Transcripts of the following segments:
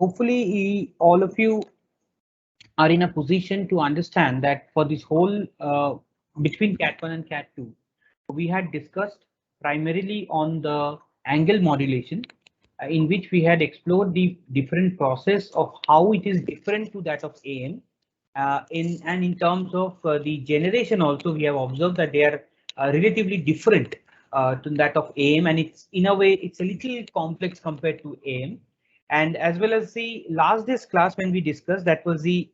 Hopefully, all of you are in a position to understand that for this whole between Cat 1 and Cat 2, we had discussed primarily on the angle modulation, in which we had explored the different process of how it is different to that of AM. In terms of the generation also, we have observed that they are relatively different to that of AM, and it's in a way it's a little complex compared to AM. And as well as the last day's class when we discussed, that was the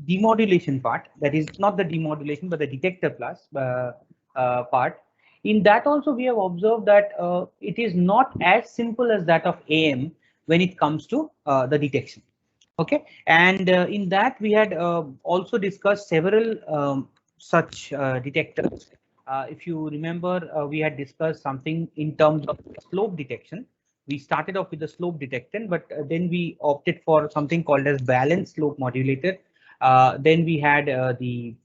demodulation part, that is not the demodulation but the detector class part. In that also we have observed that it is not as simple as that of AM when it comes to the detection. Okay, and in that we had also discussed several such detectors. If you remember, we had discussed something in terms of slope detection. We started off with the slope detection, but then we opted for something called as balanced slope modulator. Then we had the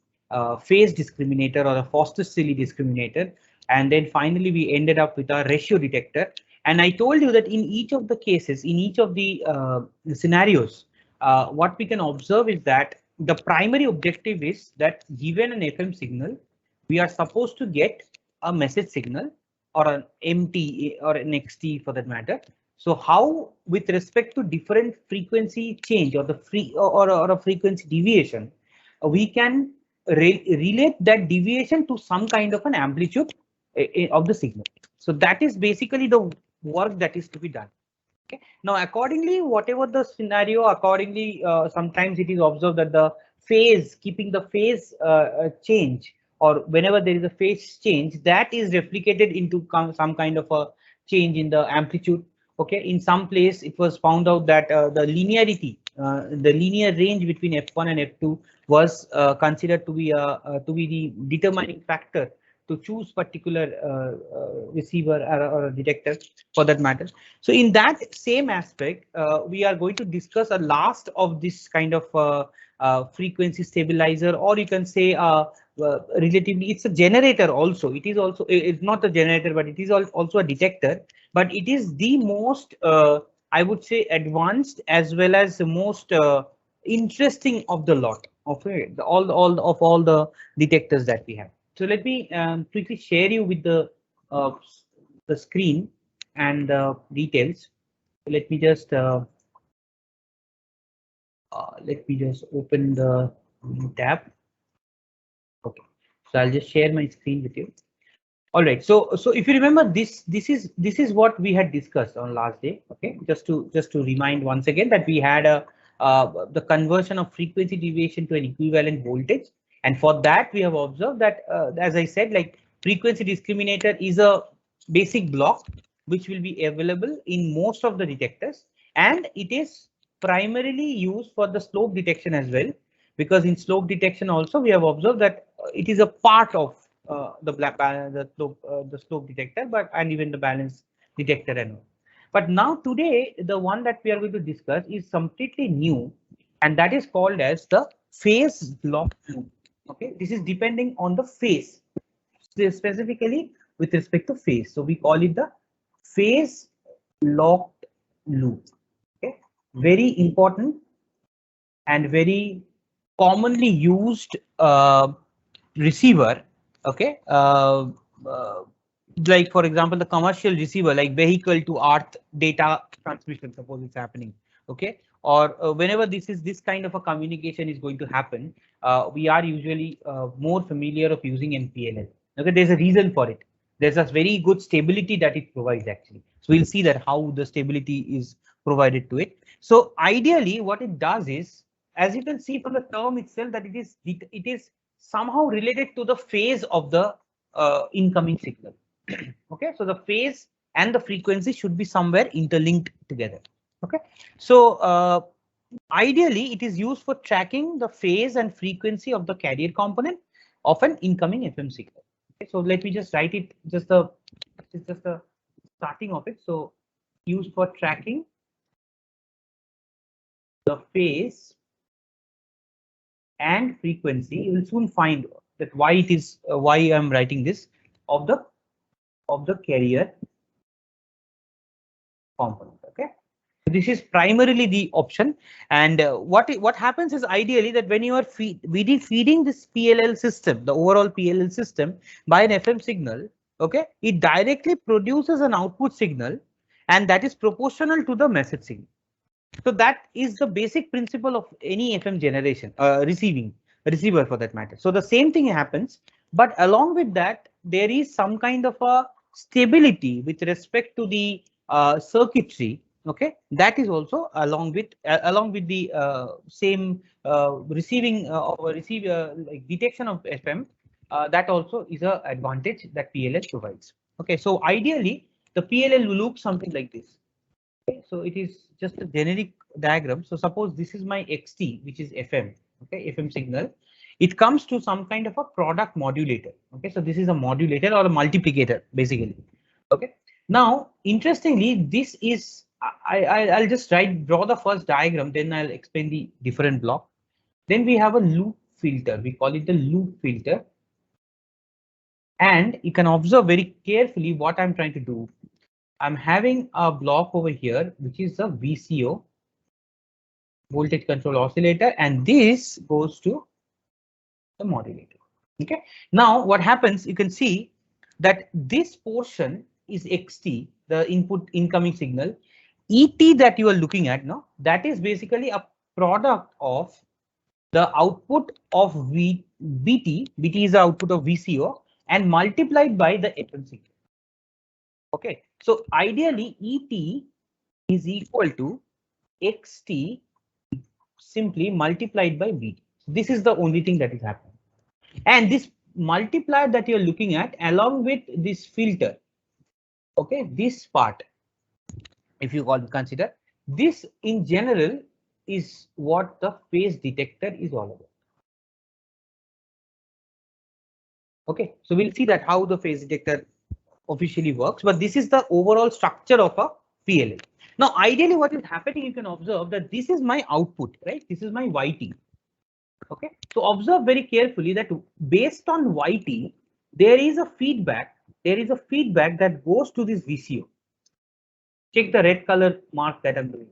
phase discriminator or a Foster-Cili discriminator, and then finally we ended up with a ratio detector. And I told you that in each of the cases, in each of the scenarios, what we can observe is that the primary objective is that given an FM signal, we are supposed to get a message signal or an MT or an XT for that matter. So how, with respect to different frequency change or the or a frequency deviation, we can relate that deviation to some kind of an amplitude of the signal. So that is basically the work that is to be done. Okay. Now, accordingly, whatever the scenario, accordingly, sometimes it is observed that the phase, keeping the phase change, or whenever there is a phase change, that is replicated into some kind of a change in the amplitude. Okay, in some place it was found out that the linearity, the linear range between F1 and F2 was considered to be the determining factor to choose particular receiver or a detector for that matter. So in that same aspect, we are going to discuss a last of this kind of frequency stabilizer, or you can say relatively it's a generator also. It is also, it's not a generator, but it is also a detector, but it is the most I would say advanced as well as the most interesting of the lot of it, all the detectors that we have. So let me quickly share you with the screen and details. Let me just open the new tab. Okay, so I'll just share my screen with you. All right, so if you remember, this is what we had discussed on last day. Okay, just to remind once again that we had a the conversion of frequency deviation to an equivalent voltage, and for that we have observed that as I said, like frequency discriminator is a basic block which will be available in most of the detectors, and it is primarily used for the slope detection as well, because in slope detection also we have observed that it is a part of the slope detector, but and even the balance detector and all. But now today, the one that we are going to discuss is completely new, and that is called as the phase lock loop. Okay, this is depending on the phase, specifically with respect to phase. So we call it the phase locked loop. Okay, very important and very commonly used receiver. Okay, like for example the commercial receiver, like vehicle to earth data transmission, suppose it's happening. Okay, or whenever this kind of a communication is going to happen, we are usually more familiar of using MPLS. Okay, there's a reason for it. There's a very good stability that it provides actually. So we'll see that how the stability is provided to it. So ideally what it does is, as you can see from the term itself, that it is somehow related to the phase of the incoming signal. Okay, so the phase and the frequency should be somewhere interlinked together. Okay, so ideally it is used for tracking the phase and frequency of the carrier component of an incoming FM signal. Okay, so let me just write it, just the starting of it. So used for tracking the phase and frequency. You will soon find that why it is why I'm writing this of the carrier component. Okay, This is primarily the option. And what happens is ideally that when you are feeding this PLL system, the overall PLL system by an FM signal, okay, it directly produces an output signal, and that is proportional to the message signal. So that is the basic principle of any FM generation, receiver for that matter. So the same thing happens, but along with that, there is some kind of a stability with respect to the circuitry. Okay, that is also along with the same receiving or like detection of FM. That also is a advantage that PLL provides. Okay, so ideally the PLL will look something like this. Okay, so it is just a generic diagram. So suppose this is my XT, which is FM, okay, FM signal. It comes to some kind of a product modulator. Okay, so this is a modulator or a multiplicator, basically. Okay, now interestingly, this is I'll just draw the first diagram, then I'll explain the different block. Then we have a loop filter. We call it the loop filter. And you can observe very carefully what I'm trying to do. I'm having a block over here, which is a VCO, voltage control oscillator, and this goes to the modulator. Okay. Now what happens, you can see that this portion is XT, the input incoming signal. ET that you are looking at now, that is basically a product of the output of BT. BT is the output of VCO and multiplied by the FM signal. Okay, so ideally ET is equal to XT simply multiplied by BT. This is the only thing that is happening. And this multiplier that you're looking at along with this filter, okay, this part, if you consider this in general, is what the phase detector is all about. Okay, so we'll see that how the phase detector officially works, but this is the overall structure of a PLL. Now, ideally, what is happening, you can observe that this is my output, right? This is my YT. Okay, so observe very carefully that based on YT, there is a feedback. There is a feedback that goes to this VCO. Check the red color mark that I'm doing.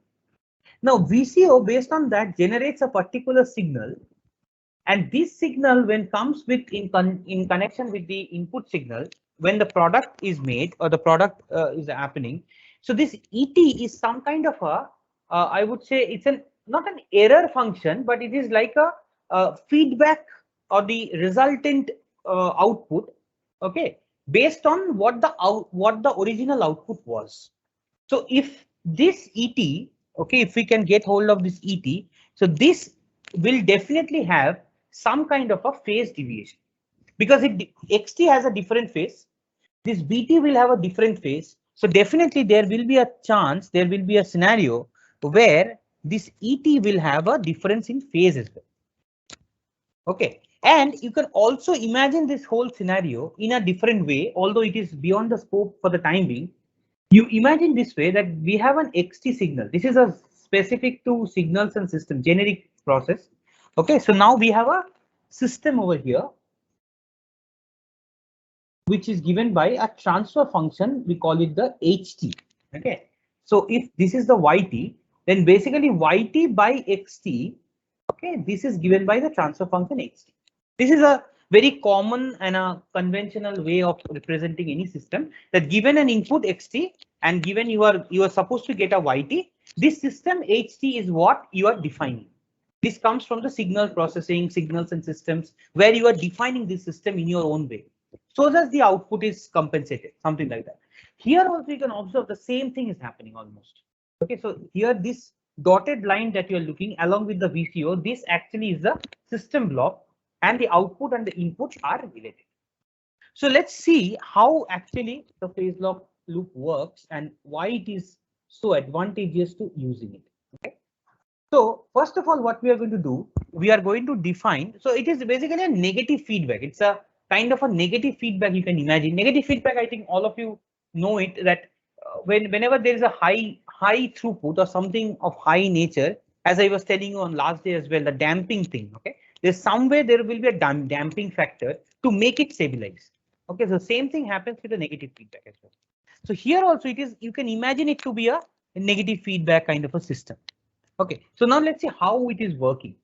Now, VCO based on that generates a particular signal. And this signal, when comes with in connection with the input signal, when the product is made or the product is happening. So this ET is some kind of a, I would say it's not an error function, but it is like a feedback or the resultant output. Okay, based on what the original output was. So if this ET, okay, if we can get hold of this ET, so this will definitely have some kind of a phase deviation, because XT has a different phase. This BT will have a different phase. So definitely there will be a chance, there will be a scenario where this ET will have a difference in phase as well. Okay, and you can also imagine this whole scenario in a different way, although it is beyond the scope for the time being. You imagine this way, that we have an XT signal. This is a specific to signals and system generic process. Okay, so now we have a system over here, which is given by a transfer function. We call it the HT. Okay, so if this is the YT, then basically YT by XT. Okay, this is given by the transfer function XT. This is a very common and a conventional way of representing any system, that given an input XT and given you are supposed to get a YT, this system HT is what you are defining. This comes from the signal processing, signals and systems, where you are defining this system in your own way, so that the output is compensated, something like that. Here also you can observe the same thing is happening almost. Okay, so here this dotted line that you are looking along with the VCO, this actually is the system block, and the output and the input are related. So let's see how actually the phase loop works and why it is so advantageous to using it. Okay. So first of all, what we are going to do, we are going to define. So it is basically a negative feedback. It's a kind of a negative feedback. You can imagine negative feedback. I think all of you know it, that whenever there is a high throughput or something of high nature, as I was telling you on last day as well, the damping thing. Okay, there's somewhere there will be a damping factor to make it stabilize. Okay, so same thing happens with the negative feedback as well. So here also it is, you can imagine it to be a negative feedback kind of a system. Okay, so now let's see how it is working.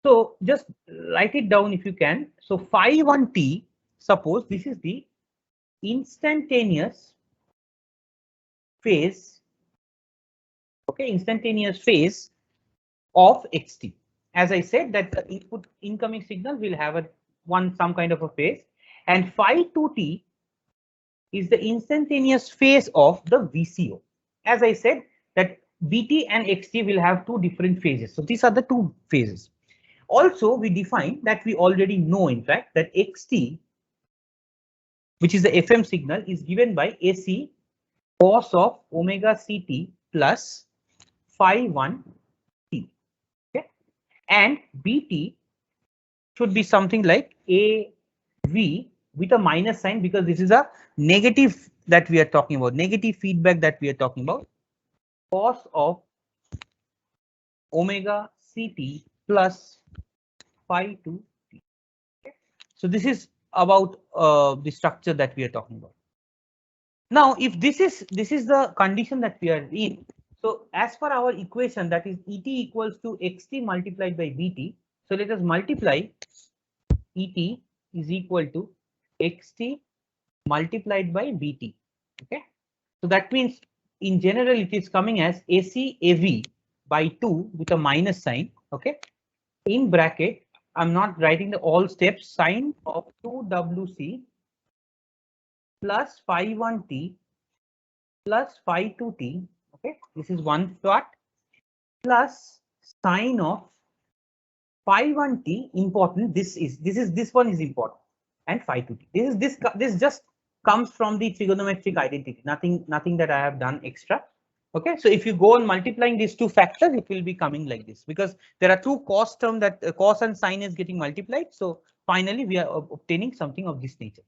So just write it down if you can. So phi 1t, suppose this is the instantaneous phase, okay, instantaneous phase of xt. As I said that the input incoming signal will have a some kind of a phase, and phi 2t is the instantaneous phase of the VCO. As I said that Vt and Xt will have two different phases. So these are the two phases. Also, we define that we already know, in fact, that Xt, which is the FM signal, is given by AC cos of omega Ct plus phi 1t. Okay, and Bt should be something like AV with a minus sign, because this is a negative that we are talking about, negative feedback that we are talking about, cos of omega Ct plus phi 2t. Okay. So this is about the structure that we are talking about. Now, if this is the condition that we are in, so as per our equation, that is Et equals to Xt multiplied by Bt. So let us multiply Et is equal to Xt multiplied by Bt. Okay, so that means in general it is coming as AC AV by 2 with a minus sign. Okay, in bracket, I'm not writing the all steps, sine of 2Wc plus phi 1t plus phi 2t. Okay, this is one part, plus sine of phi 1t, important, this one is important, and phi 2t. This just comes from the trigonometric identity, nothing that I have done extra. Okay, so if you go on multiplying these two factors, it will be coming like this, because there are two cos term that cos and sine is getting multiplied. So finally we are obtaining something of this nature.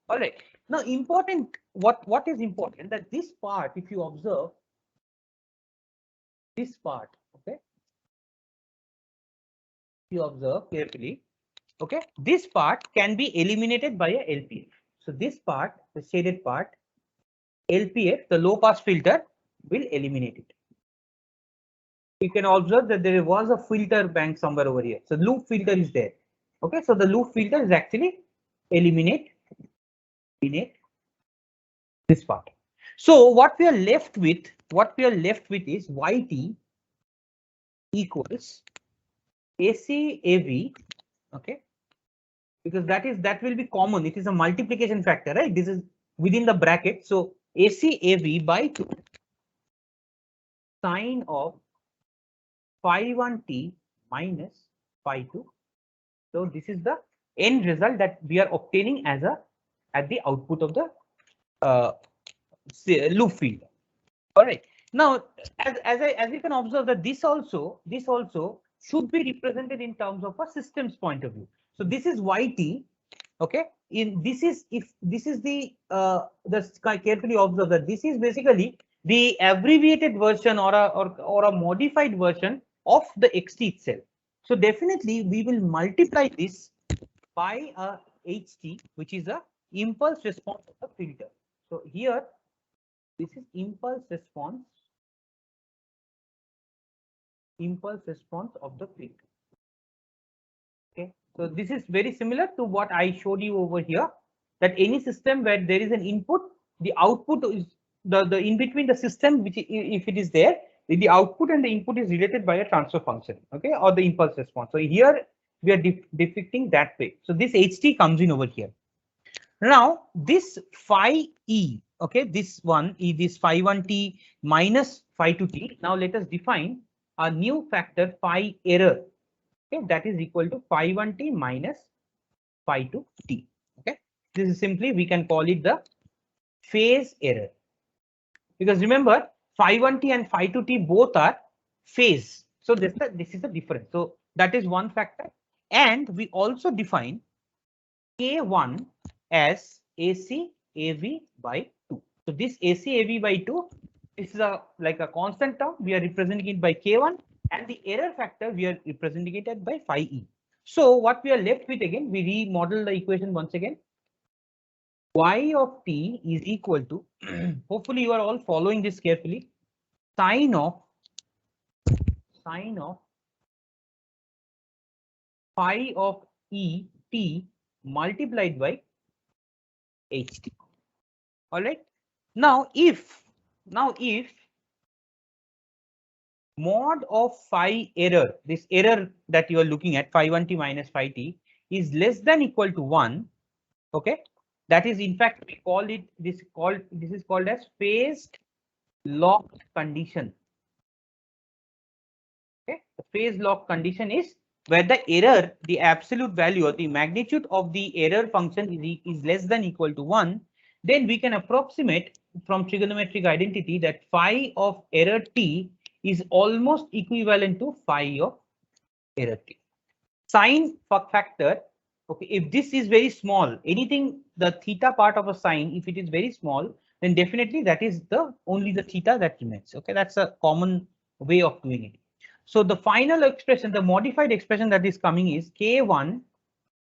All right, now important, what is important, that this part, if you observe this part, okay, you observe carefully, okay, this part can be eliminated by a LPF. So this part, the shaded part, LPF, the low pass filter, will eliminate it. You can observe that there was a filter bank somewhere over here. So loop filter is there. Okay, so the loop filter is actually eliminate this part. So what we are left with, is Yt equals ACAV. Okay, because that will be common. It is a multiplication factor, right? This is within the bracket. So ACAV by 2 sine of phi 1t minus phi 2. So this is the end result that we are obtaining as at the output of the loop field. All right. Now, as you can observe that this also should be represented in terms of a systems point of view. So this is Yt. Okay. If this is the carefully observe that this is basically the abbreviated version or a modified version of the Xt itself. So definitely we will multiply this by a Ht, which is a impulse response of the filter. So here this is impulse response of the filter. Okay, so this is very similar to what I showed you over here, that any system where there is an input, the output is the in between the system, which if it is there, the output and the input is related by a transfer function, okay, or the impulse response. So here we are depicting that way. So this Ht comes in over here. Now this phi e, okay, this one is this phi 1t minus phi 2t. Now let us define a new factor phi error. Okay, that is equal to phi 1t minus phi 2t. Okay, this is simply, we can call it the phase error, because remember phi 1t and phi 2t both are phase. So this is the difference. So that is one factor, and we also define K1 as AC AV by 2. So this AC AV by 2, this is like a constant term. We are representing it by K1, and the error factor we are representing it by phi e. So what we are left with, again, we remodel the equation once again. Y of t is equal to, hopefully you are all following this carefully. sine of phi of E t multiplied by ht. All right. Now if mod of phi error, this error that you are looking at, phi 1 t minus phi t, is less than equal to 1, okay, that is in fact we call it, this is called as phased lock condition. Okay, the phase lock condition is where the error, the absolute value or the magnitude of the error function is less than equal to 1, then we can approximate from trigonometric identity that phi of error t is almost equivalent to phi of error t. Sine factor, okay, if this is very small, anything, the theta part of a sine, if it is very small, then definitely that is the only the theta that remains. Okay, that's a common way of doing it. So the final expression, the modified expression that is coming is k1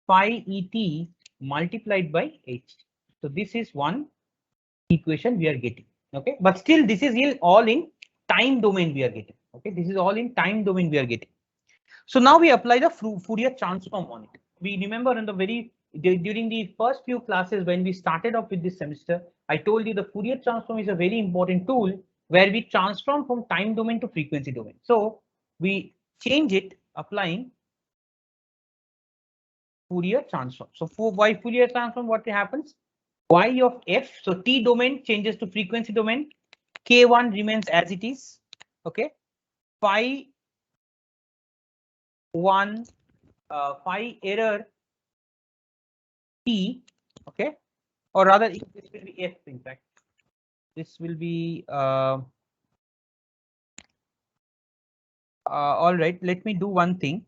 phi et multiplied by h. So this is one equation we are getting. Okay, but still this is all in time domain we are getting. Okay, this is all in time domain we are getting. So now we apply the Fourier transform on it. We remember in the during the first few classes when we started off with this semester, I told you the Fourier transform is a very important tool where we transform from time domain to frequency domain. So we change it applying Fourier transform. So for why Fourier transform, what happens? Y of f, so t domain changes to frequency domain, k1 remains as it is. Okay, phi 1 phi error t, okay, or rather this will be f, in fact this will be all right, let me do one thing.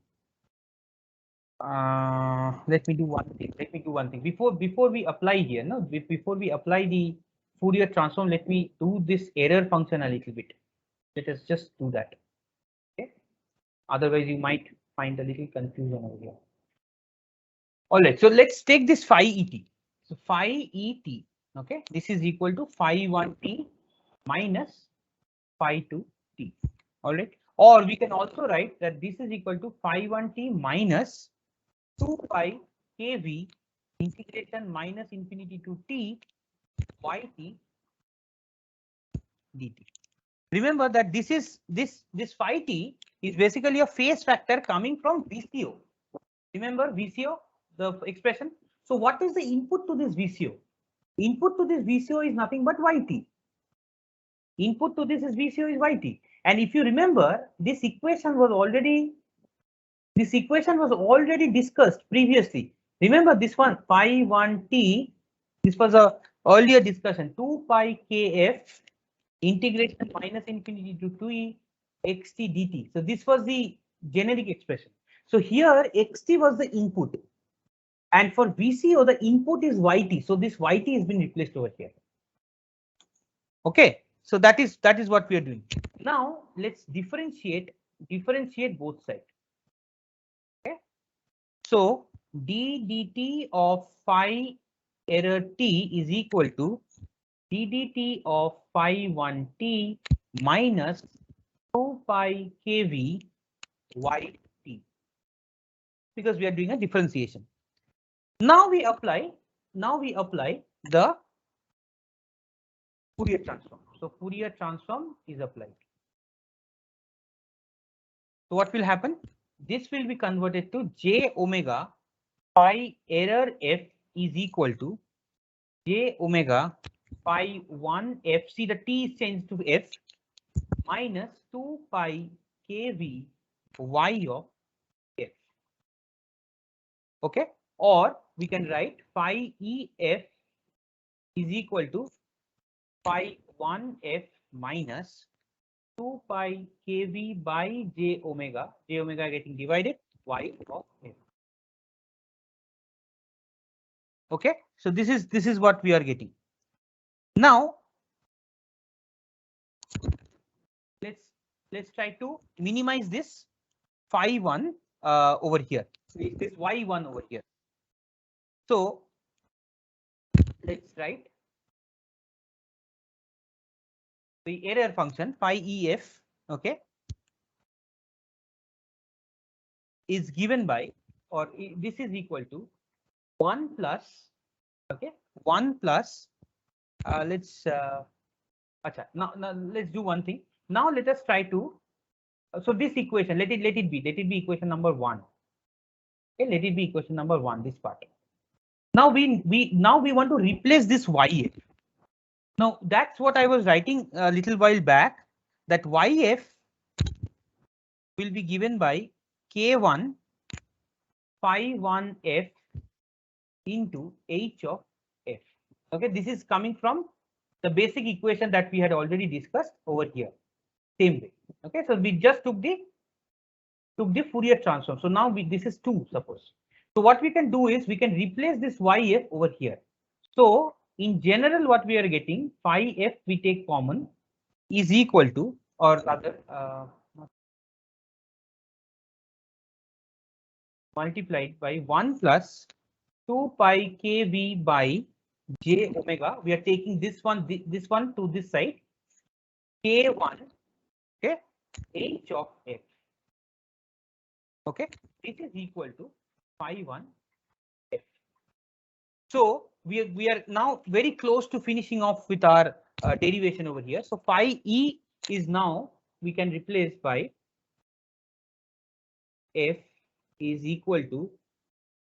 Let me do one thing before we apply here. No, before we apply the Fourier transform, let me do this error function a little bit. Let us just do that. Okay, otherwise you might find a little confusion over here. All right, so let's take this phi et. So phi et, okay, this is equal to phi 1 t minus phi 2 t. All right, or we can also write that this is equal to phi 1 t minus 2 pi kv integration minus infinity to t yt dt. Remember that this phi t is basically a phase factor coming from VCO. Remember VCO, the expression. So what is the input to this VCO? Input to this VCO is nothing but yt. Input to this is VCO is yt. And if you remember, this equation was already discussed previously. Remember this one, phi 1 t, this was a earlier discussion, 2 pi kf integration minus infinity to 2e xt dt. So this was the generic expression. So here xt was the input, and for VCO the input is yt. So this yt has been replaced over here. Okay, so that is what we are doing. Now let's differentiate both sides. Okay, so d dt of phi error t is equal to d dt of phi 1 t minus 2 pi kv yt, because we are doing a differentiation. Now we apply the Fourier transform. So Fourier transform is applied. So what will happen? This will be converted to j omega phi error f is equal to j omega phi 1 f. See, the t is changed to f minus 2 pi kv y of f. Okay, or we can write phi ef is equal to phi 1 f minus 2 pi kv by j omega getting divided y of f. Okay, so this is what we are getting. Now let's try to minimize this phi 1 over here, this y1 over here. So let's write the error function phi EF, okay, is given by, or this is equal to 1 plus, okay, 1 plus, let's, now let's do one thing. Now let us try to, so this equation, let it be equation number 1. Okay, let it be equation number 1, this part. Now we want to replace this YF. Now that's what I was writing a little while back, that YF will be given by K1 phi 1F into H of F. Okay, this is coming from the basic equation that we had already discussed over here. Same way. Okay, so we just took the Fourier transform. So now this is 2, suppose. So what we can do is we can replace this YF over here. So in general, what we are getting, phi F we take common is equal to, or rather multiplied by 1 plus 2 pi kV by j omega. We are taking this one to this side, K1, okay, H of F. Okay, this is equal to phi 1 F. So we are now very close to finishing off with our derivation over here. So phi E is now we can replace by F is equal to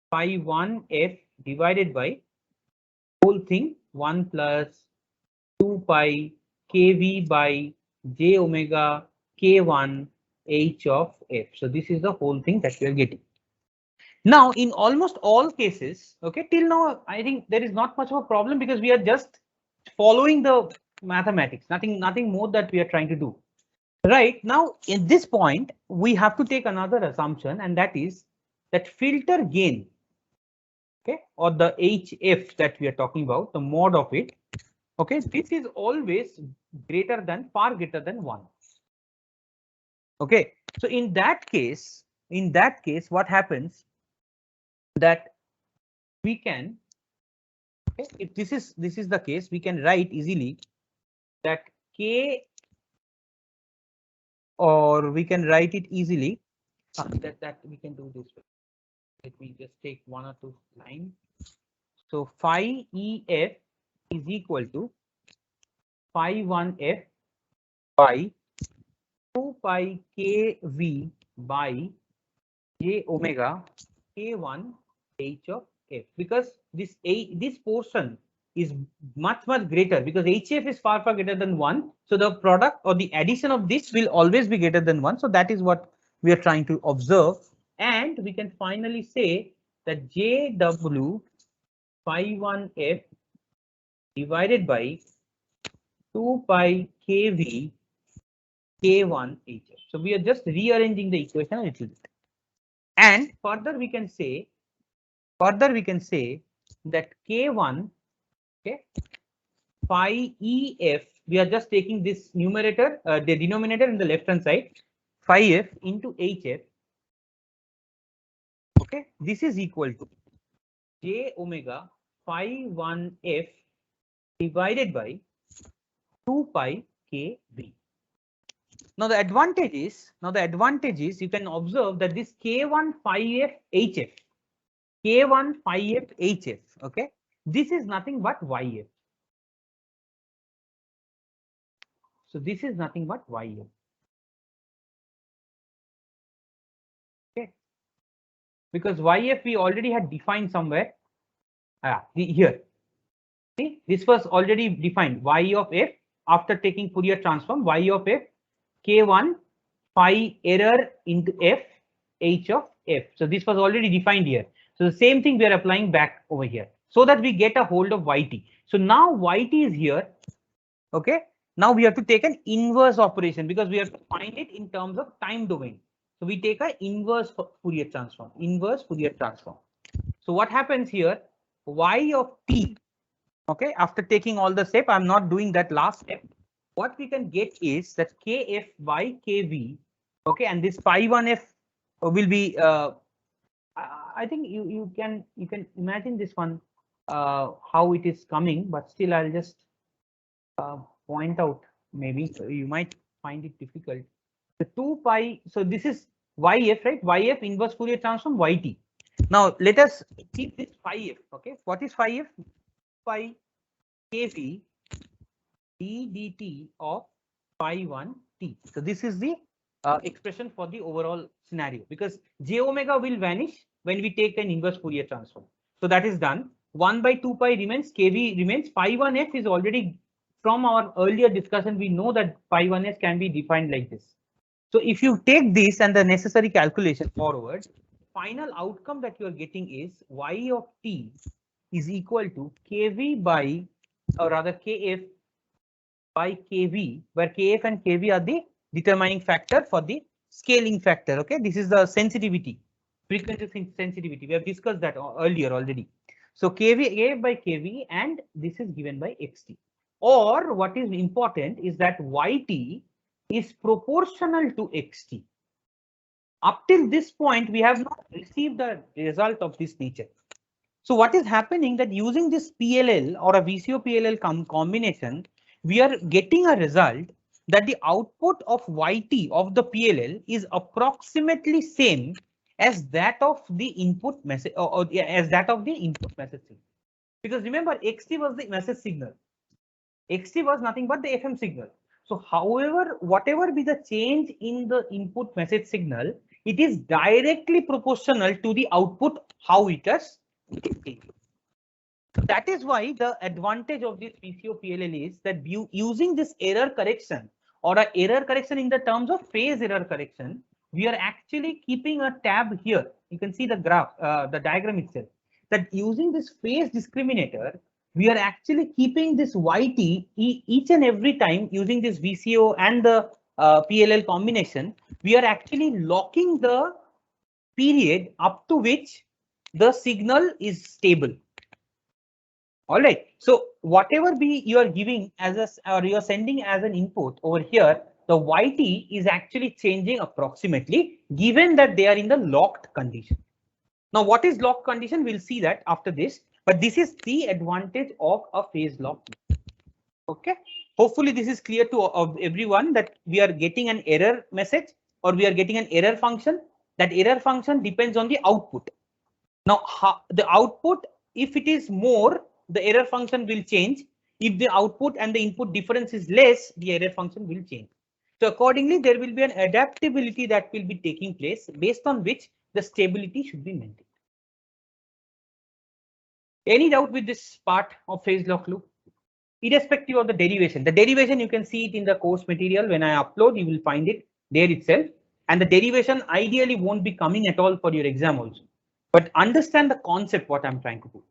phi 1 F divided by whole thing 1 plus 2 pi kV by j omega K1 H of F. So this is the whole thing that we are getting. Now, in almost all cases, okay, till now, I think there is not much of a problem because we are just following the mathematics, nothing more that we are trying to do. Right now, in this point, we have to take another assumption, and that is that filter gain, okay, or the HF that we are talking about, the mode of it, okay, this is always far greater than 1. Okay, so in that case, what happens that we can, okay, if this is the case, we can write easily that K, or we can write it easily that we can do this way. Let me just take 1 or 2 lines. So phi EF is equal to phi 1F by 2 pi kV by j omega K1 H of F, because this portion is much greater, because HF is far greater than 1. So the product or the addition of this will always be greater than 1. So that is what we are trying to observe. And we can finally say that JW phi 1F divided by 2 pi kV K1 HF. So we are just rearranging the equation a little bit. And further we can say that K1, okay, phi EF, we are just taking this numerator, the denominator in the left hand side, phi F into HF. Okay, this is equal to j omega phi 1F divided by 2 pi kV. Now the advantage is you can observe that this K1 phi F HF, K1 phi F HF, okay, this is nothing but YF. So this is nothing but YF. Okay, because YF we already had defined somewhere. Here, see, this was already defined, Y of F after taking Fourier transform, Y of F K1 phi error into F H of F. So this was already defined here. So the same thing we are applying back over here so that we get a hold of YT. So now YT is here. Okay, now we have to take an inverse operation because we have to find it in terms of time domain. So we take an inverse Fourier transform, So what happens here? Y of t, okay, after taking all the step, I'm not doing that last step. What we can get is that kf by kv, okay, and this phi 1f will be, I think you can imagine this one, how it is coming, but still I'll just point out maybe you might find it difficult. The 2 pi, so this is YF, right? YF inverse Fourier transform YT. Now let us keep this phi f. Okay, what is phi f? Pi kV d dt of phi 1 t. So this is the expression for the overall scenario, because j omega will vanish when we take an inverse Fourier transform. So that is done. 1 by 2 pi remains, kV remains. Phi 1s is already, from our earlier discussion, we know that phi 1s can be defined like this. So if you take this and the necessary calculation forward, final outcome that you are getting is y of t is equal to kV by, or rather kf by kV, where kf and kV are the determining factor for the scaling factor. Okay, this is the sensitivity, frequency sensitivity. We have discussed that earlier already. So kV by kV, and this is given by xt. Or what is important is that yt is proportional to xt. Up till this point, we have not received a result of this nature. So what is happening that using this PLL or a VCO PLL combination, we are getting a result that the output of YT of the PLL is approximately same as that of the input message, or as that of the input message signal. Because remember, XT was the message signal. XT was nothing but the FM signal. So however, whatever be the change in the input message signal, it is directly proportional to the output, how it has. So that is why the advantage of this VCO PLL is that using this error correction, or a error correction in the terms of phase error correction, we are actually keeping a tab here. You can see the graph, the diagram itself, that using this phase discriminator, we are actually keeping this YT each and every time using this VCO and the PLL combination. We are actually locking the period up to which the signal is stable. All right. So whatever be you are giving as a, or you are sending as an input over here, the YT is actually changing approximately, given that they are in the locked condition. Now, what is locked condition? We'll see that after this. But this is the advantage of a phase lock. Okay. Hopefully, this is clear to everyone that we are getting an error message, or we are getting an error function. That error function depends on the output. Now, the output, if it is more, the error function will change. If the output and the input difference is less, the error function will change. So accordingly, there will be an adaptability that will be taking place, based on which the stability should be maintained. Any doubt with this part of phase lock loop? Irrespective of the derivation, you can see it in the course material. When I upload, you will find it there itself. And the derivation ideally won't be coming at all for your exam also. But understand the concept, what I'm trying to do.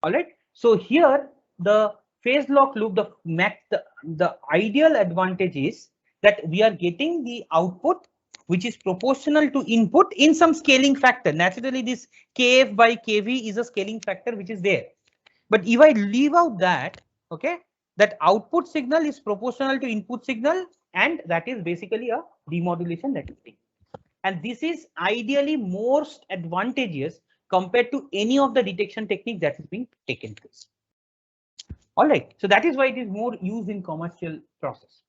All right. So here, the phase lock loop, the ideal advantage is that we are getting the output which is proportional to input in some scaling factor. Naturally, this kf by kv is a scaling factor which is there. But if I leave out that, okay, that output signal is proportional to input signal, and that is basically a demodulation that is taking. And this is ideally most advantageous compared to any of the detection technique that is being taken place. All right, so that is why it is more used in commercial process.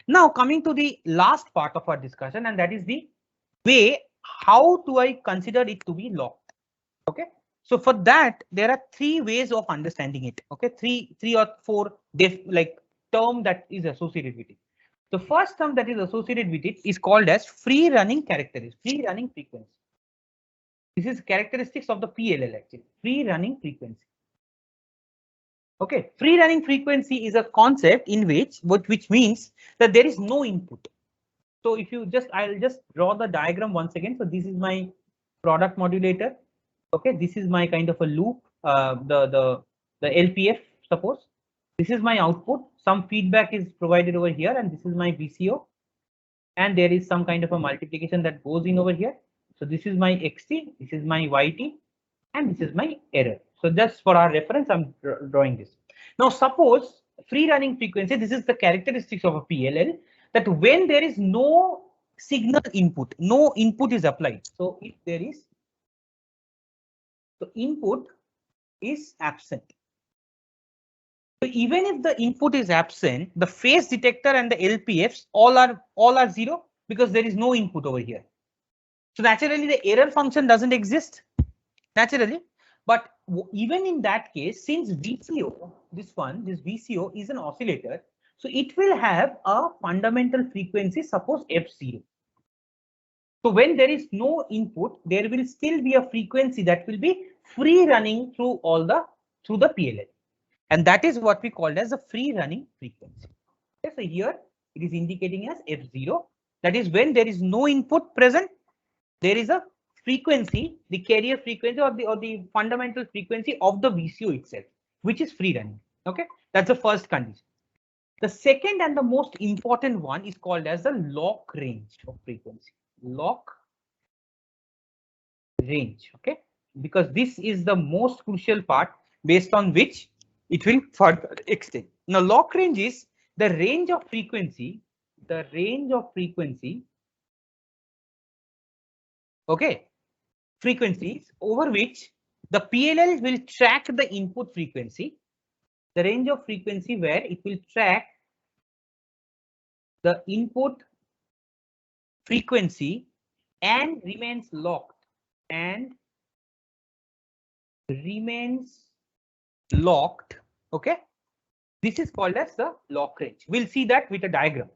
Now coming to the last part of our discussion, and that is the way how do I consider it to be locked. Okay, so for that there are three ways of understanding it. Okay, three or four term that is associated with it. The first term that is associated with it is called as free running characteristics, free running frequency. This is characteristics of the PLL actually, free running frequency. Okay, free running frequency is a concept in which means that there is no input. So if you I'll just draw the diagram once again. So this is my product modulator. Okay, this is my kind of a loop, the LPF, suppose. This is my output. Some feedback is provided over here, and this is my VCO. And there is some kind of a multiplication that goes in over here. So this is my XT, this is my YT, and this is my error. So just for our reference, I'm drawing this. Now suppose free running frequency, this is the characteristics of a PLL, that when there is no signal input, no input is applied. So if there is, the input is absent. So even if the input is absent, the phase detector and the LPFs all are zero because there is no input over here. So naturally the error function doesn't exist naturally. But even in that case, since VCO, this VCO is an oscillator, so it will have a fundamental frequency, suppose F0. So when there is no input, there will still be a frequency that will be free running through the PLL. And that is what we call as a free running frequency. Okay, so here it is indicating as F0. That is when there is no input present, there is a frequency, the carrier frequency or the fundamental frequency of the VCO itself, which is free running. Okay, that's the first condition. The second and the most important one is called as the lock range of frequency. Lock range. Okay, because this is the most crucial part based on which it will further extend. Now, lock range is the range of frequency, okay, frequencies over which the PLL will track the input frequency, the range of frequency where it will track the input frequency and remains locked okay. This is called as the lock range. We'll see that with a diagram.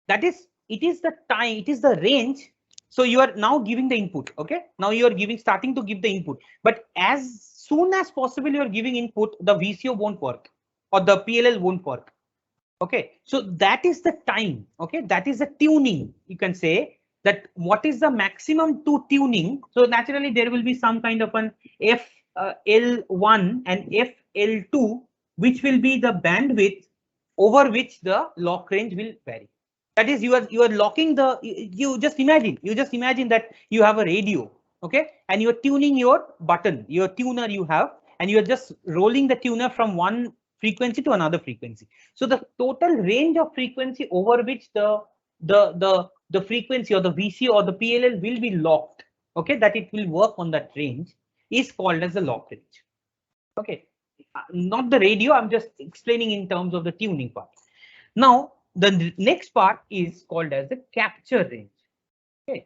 That is, it is the time, it is the range. So you are now giving the input. Okay, now you are starting to give the input, but as soon as possible you are giving input, the VCO won't work or the PLL won't work. Okay, so that is the time. Okay, that is the tuning. You can say that what is the maximum to tuning. So naturally there will be some kind of an FL1 and FL2, which will be the bandwidth over which the lock range will vary. That is, you are locking the, you just imagine that you have a radio, okay, and you are tuning your button, your tuner you have, and you are just rolling the tuner from one frequency to another frequency. So the total range of frequency over which the frequency or the VC or the PLL will be locked, okay, that it will work on that range, is called as the lock range. Okay, not the radio, I'm just explaining in terms of the tuning part. Now, the next part is called as the capture range. Okay,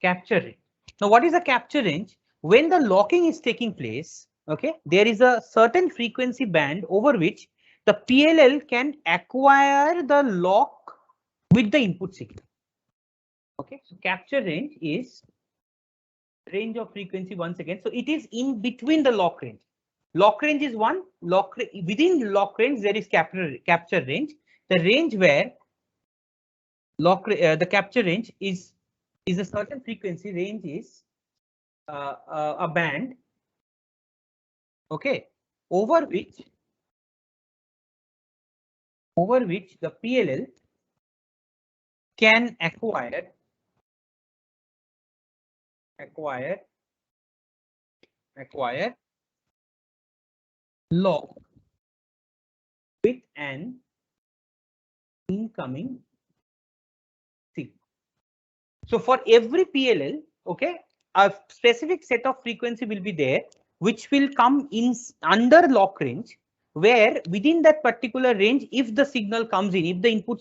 capture range. Now, what is a capture range? When the locking is taking place, okay, there is a certain frequency band over which the PLL can acquire the lock with the input signal. Okay, so capture range is range of frequency once again. So it is in between the lock range. Lock range is one. Within lock range there is capture range. The range where the capture range is a certain frequency. Range is a band, okay, over which the PLL can acquire lock with an incoming signal. So for every PLL, okay, a specific set of frequency will be there, which will come in under lock range, where within that particular range, if the signal comes in, if the input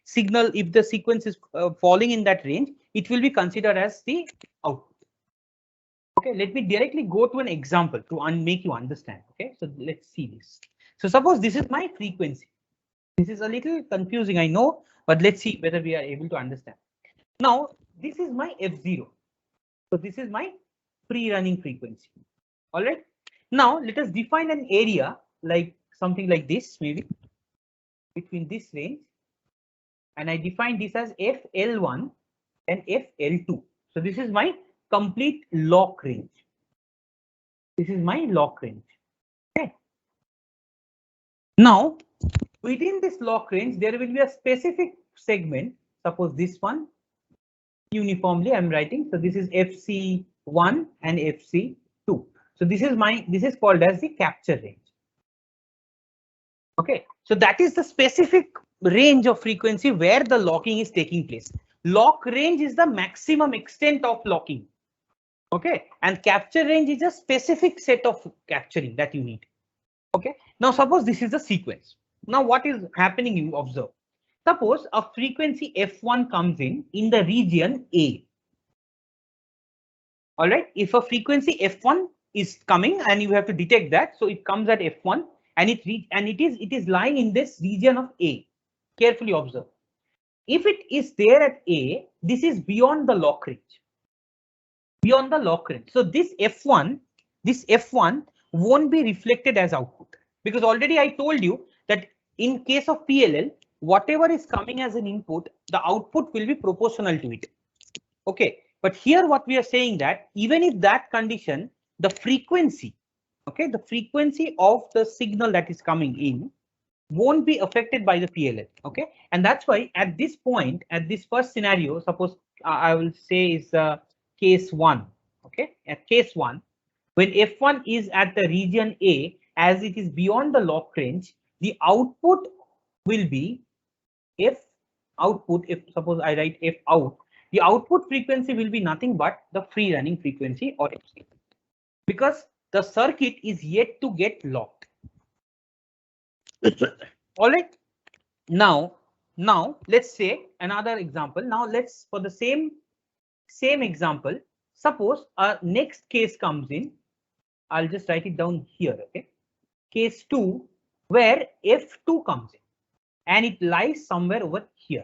signal, if the sequence is falling in that range, it will be considered as the output. Okay, let me directly go to an example to make you understand. Okay, so let's see this. So suppose this is my frequency. This is a little confusing, I know, but let's see whether we are able to understand. Now, this is my F0. So this is my pre-running frequency. All right. Now let us define an area like something like this, maybe between this range, and I define this as FL1 and FL2. So this is my complete lock range. This is my lock range. Okay. Now, within this lock range, there will be a specific segment. Suppose this one, uniformly I'm writing. So this is FC1 and FC2. So this is called as the capture range. Okay, so that is the specific range of frequency where the locking is taking place. Lock range is the maximum extent of locking. Okay, and capture range is a specific set of capturing that you need. Okay, now suppose this is the sequence. Now what is happening, you observe. Suppose a frequency f1 comes in the region A. All right, if a frequency f1 is coming and you have to detect that, so it comes at f1 and it is lying in this region of A. Carefully observe. If it is there at A, this is beyond the lock range. Beyond the lock range. So this f1 won't be reflected as output, because already I told you that in case of PLL, whatever is coming as an input, the output will be proportional to it. Okay, but here what we are saying that even if that condition, the frequency, okay, the frequency of the signal that is coming in won't be affected by the PLL. Okay, and that's why at this point, at this first scenario, suppose I will say is case 1. Okay, at case 1, when f1 is at the region A, as it is beyond the lock range, the output will be f output. If suppose I write f out, the output frequency will be nothing but the free running frequency, or FC, because the circuit is yet to get locked. All right. Now let's say another example. Now let's, for the same example, suppose a next case comes in. I'll just write it down here. Okay. Case 2, where f2 comes in and it lies somewhere over here.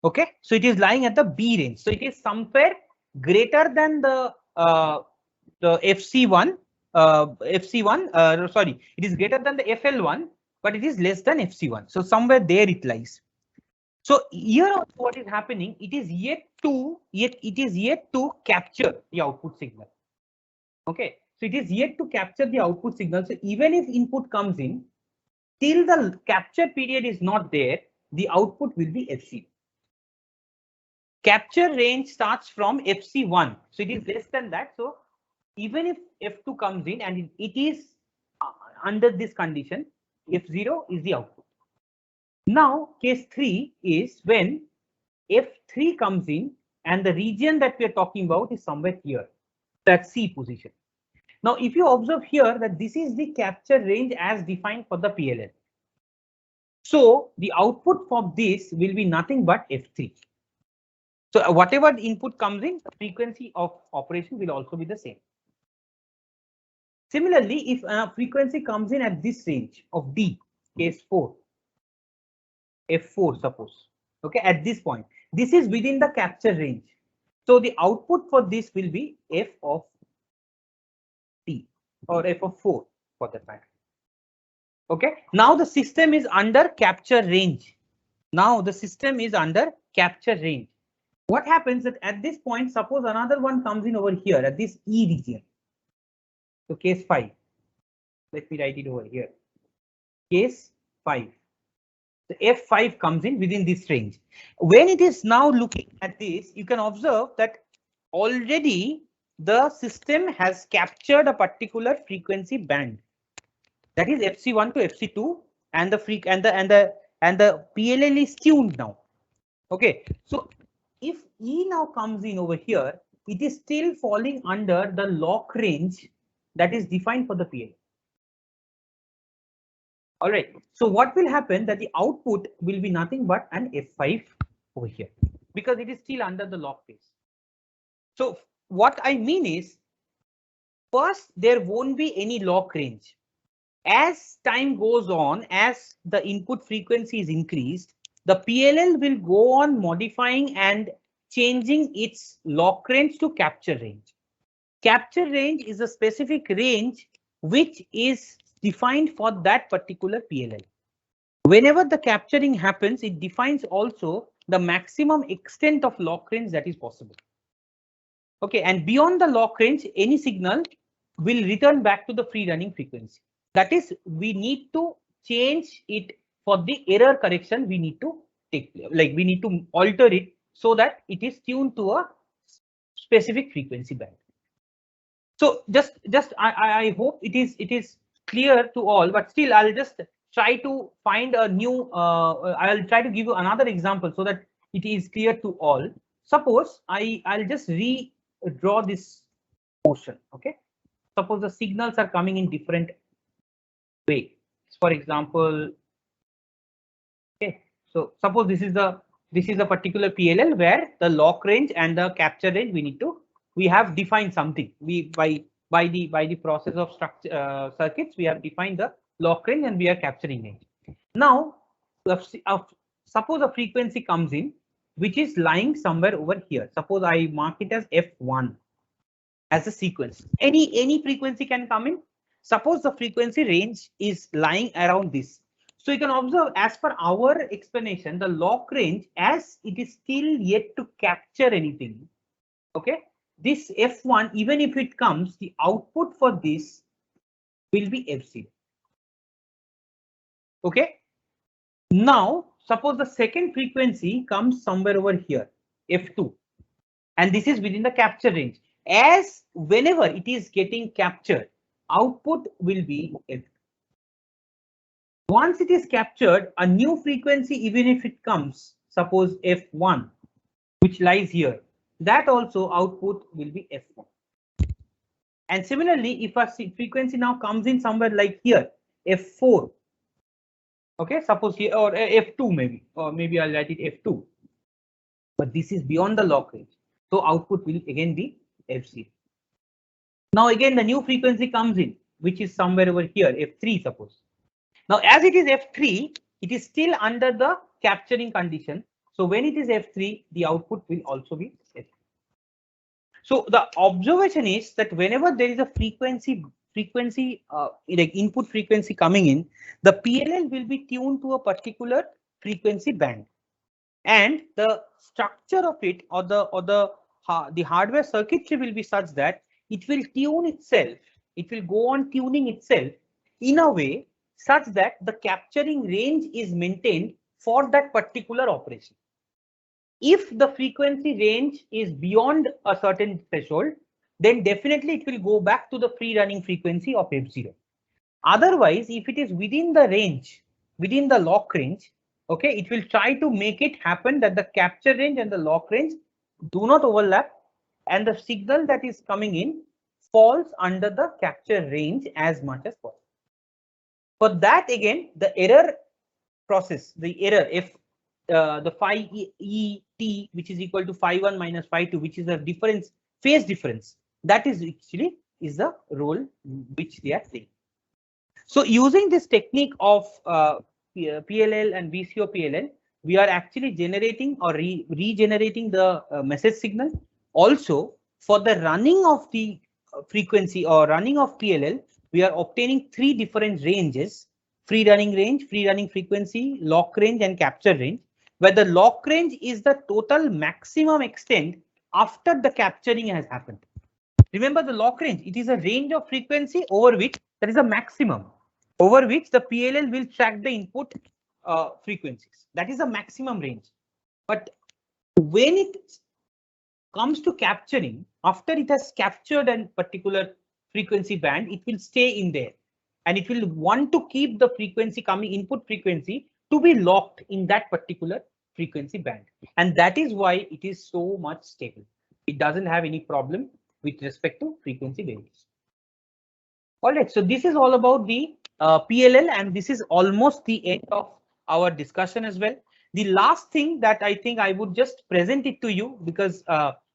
Okay, so it is lying at the B range. So it is somewhere greater than the FC1. Sorry, it is greater than the FL1, but it is less than FC1. So somewhere there it lies. So here also what is happening? It is yet to capture the output signal. Okay, so it is yet to capture the output signal. So even if input comes in, till the capture period is not there, the output will be FC. Capture range starts from FC1, so it is less than that. So even if F2 comes in and it is under this condition, F0 is the output. Now case 3 is when F3 comes in and the region that we are talking about is somewhere here, that C position. Now if you observe here that this is the capture range as defined for the PLL. So the output for this will be nothing but F3. So whatever input comes in, the frequency of operation will also be the same. Similarly, if a frequency comes in at this range of D, case 4, F4 suppose, okay, at this point, this is within the capture range. So the output for this will be F of T or F of 4 for that matter. Okay, now the system is under capture range. Now the system is under capture range. What happens that at this point, suppose another one comes in over here at this E region. So case 5, let me write it over here. Case 5, the F5 comes in within this range. When it is now looking at this, you can observe that already the system has captured a particular frequency band, that is FC1 to FC2, and the PLL is tuned now. Okay, so if E now comes in over here, it is still falling under the lock range that is defined for the PLL. All right, so what will happen that the output will be nothing but an F5 over here, because it is still under the lock phase. So what I mean is, first there won't be any lock range. As time goes on, as the input frequency is increased, the PLL will go on modifying and changing its lock range to capture range. Capture range is a specific range which is defined for that particular PLL. Whenever the capturing happens, it defines also the maximum extent of lock range that is possible. Okay, and beyond the lock range, any signal will return back to the free running frequency. That is, we need to change it for the error correction. We need to we need to alter it so that it is tuned to a specific frequency band. So I hope it is clear to all, but still I'll just try to find a new I'll try to give you another example so that it is clear to all. Suppose I'll just redraw this portion. Okay, suppose the signals are coming in different way. For example, okay, so suppose this is a particular PLL where the lock range and the capture range we have defined something. We by the process of structure circuits, we have defined the lock range and we are capturing range. Now, suppose a frequency comes in which is lying somewhere over here. Suppose I mark it as F1 as a sequence. Any frequency can come in. Suppose the frequency range is lying around this. So you can observe, as per our explanation, the lock range, as it is still yet to capture anything. Okay, this F1, even if it comes, the output for this will be F0. Okay. Now, suppose the second frequency comes somewhere over here, F2, and this is within the capture range. As whenever it is getting captured, output will be F2. Once it is captured, a new frequency, even if it comes, suppose F1, which lies here, that also output will be F1. And similarly, if a frequency now comes in somewhere like here, F4, okay, suppose here, or F2 maybe, or maybe I'll write it F2, but this is beyond the lock range. So output will again be F0. Now again, the new frequency comes in, which is somewhere over here, F3 suppose. Now, as it is F3, it is still under the capturing condition. So when it is F3, the output will also be F3. So the observation is that whenever there is a frequency like input frequency coming in, the PLL will be tuned to a particular frequency band, and the structure of it or the hardware circuitry will be such that it will tune itself. It will go on tuning itself in a way such that the capturing range is maintained for that particular operation. If the frequency range is beyond a certain threshold, then definitely it will go back to the free running frequency of F0. Otherwise, if it is within the range, within the lock range, okay, it will try to make it happen that the capture range and the lock range do not overlap, and the signal that is coming in falls under the capture range as much as possible. For that, again, the error process, the error, if the phi E T, which is equal to phi 1 minus phi 2, which is a difference, phase difference, that is actually is the role which they are playing. So using this technique of PLL and VCO PLL, we are actually generating or regenerating the message signal. Also, for the running of the frequency or running of PLL, we are obtaining three different ranges: free running range, free running frequency, lock range, and capture range, where the lock range is the total maximum extent after the capturing has happened. Remember, the lock range, it is a range of frequency over which there is a maximum, over which the PLL will track the input frequencies. That is a maximum range. But when it comes to capturing, after it has captured a particular frequency band, it will stay in there, and it will want to keep the frequency coming, input frequency, to be locked in that particular frequency band. And that is why it is so much stable. It doesn't have any problem with respect to frequency variation. All right, so this is all about the PLL, and this is almost the end of our discussion as well. The last thing that I think I would just present it to you, because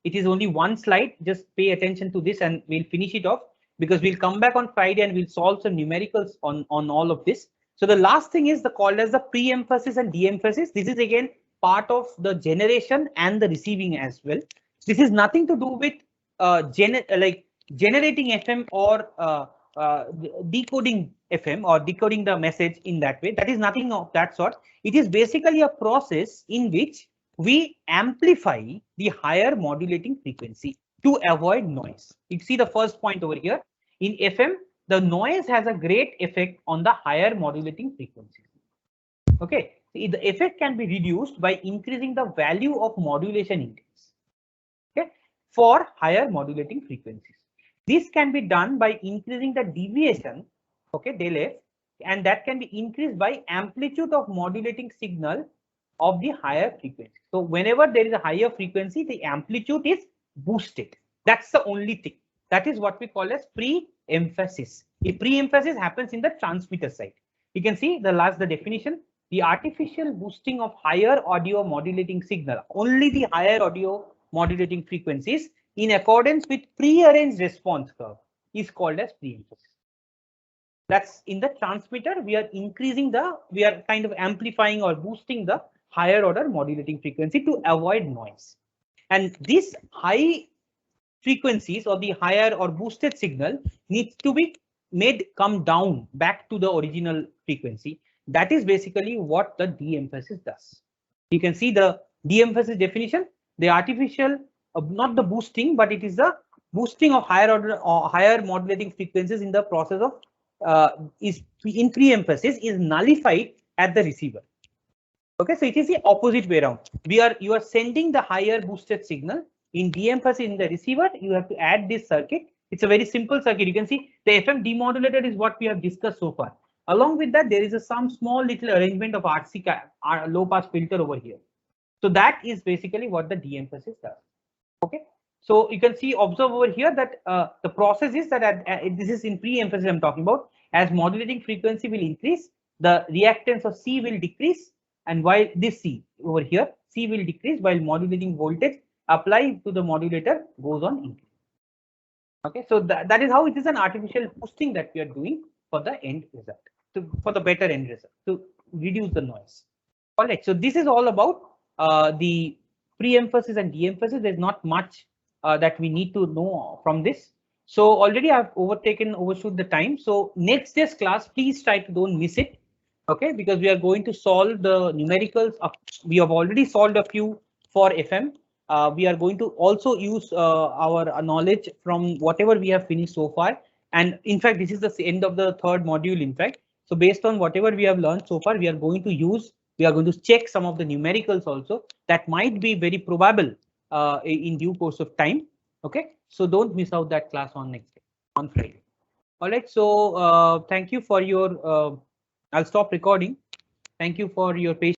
it is only one slide. Just pay attention to this and we'll finish it off, because we'll come back on Friday and we'll solve some numericals on all of this. So the last thing is called as the pre-emphasis and de-emphasis. This is again part of the generation and the receiving as well. This is nothing to do with generating FM or decoding FM or decoding the message in that way. That is nothing of that sort. It is basically a process in which we amplify the higher modulating frequency to avoid noise. You see the first point over here. In FM, the noise has a great effect on the higher modulating frequencies. Okay, so the effect can be reduced by increasing the value of modulation index, okay, for higher modulating frequencies. This can be done by increasing the deviation, okay, del F, and that can be increased by amplitude of modulating signal of the higher frequency. So whenever there is a higher frequency, the amplitude is boosted. That's the only thing. That is what we call as pre-emphasis. The pre-emphasis happens in the transmitter side. You can see the definition. The artificial boosting of higher audio modulating signal, only the higher audio modulating frequencies in accordance with pre-arranged response curve is called as pre-emphasis. That's in the transmitter, we are we are kind of amplifying or boosting the higher order modulating frequency to avoid noise. And this high frequencies or the higher or boosted signal needs to be made come down back to the original frequency. That is basically what the de-emphasis does. You can see the de-emphasis definition, the artificial, not the boosting, but it is the boosting of higher order or higher modulating frequencies in the process of is in pre-emphasis is nullified at the receiver. Okay, so it is the opposite way around. You are sending the higher boosted signal. In de-emphasis in the receiver, you have to add this circuit. It's a very simple circuit. You can see the FM demodulator is what we have discussed so far. Along with that, there is some small little arrangement of RC low pass filter over here. So that is basically what the de-emphasis does. Okay, so you can see, observe over here that the process is that this is in pre-emphasis I'm talking about. As modulating frequency will increase, the reactance of C will decrease, and while this C over here, C will decrease while modulating voltage applied to the modulator goes on increase. Okay, so that is how it is an artificial boosting that we are doing for the end result, for the better end result, to reduce the noise. All right, so this is all about the pre-emphasis and de-emphasis. There's not much that we need to know from this. So already I've overshoot the time. So next day's class, please try to don't miss it. Okay, because we are going to solve the numericals. We have already solved a few for FM. We are going to also use our knowledge from whatever we have finished so far. And in fact, this is the end of the third module, in fact. So based on whatever we have learned so far, we are going to check some of the numericals also that might be very probable in due course of time. Okay, so don't miss out that class on next day, on Friday. All right, so thank you for your, I'll stop recording. Thank you for your patience.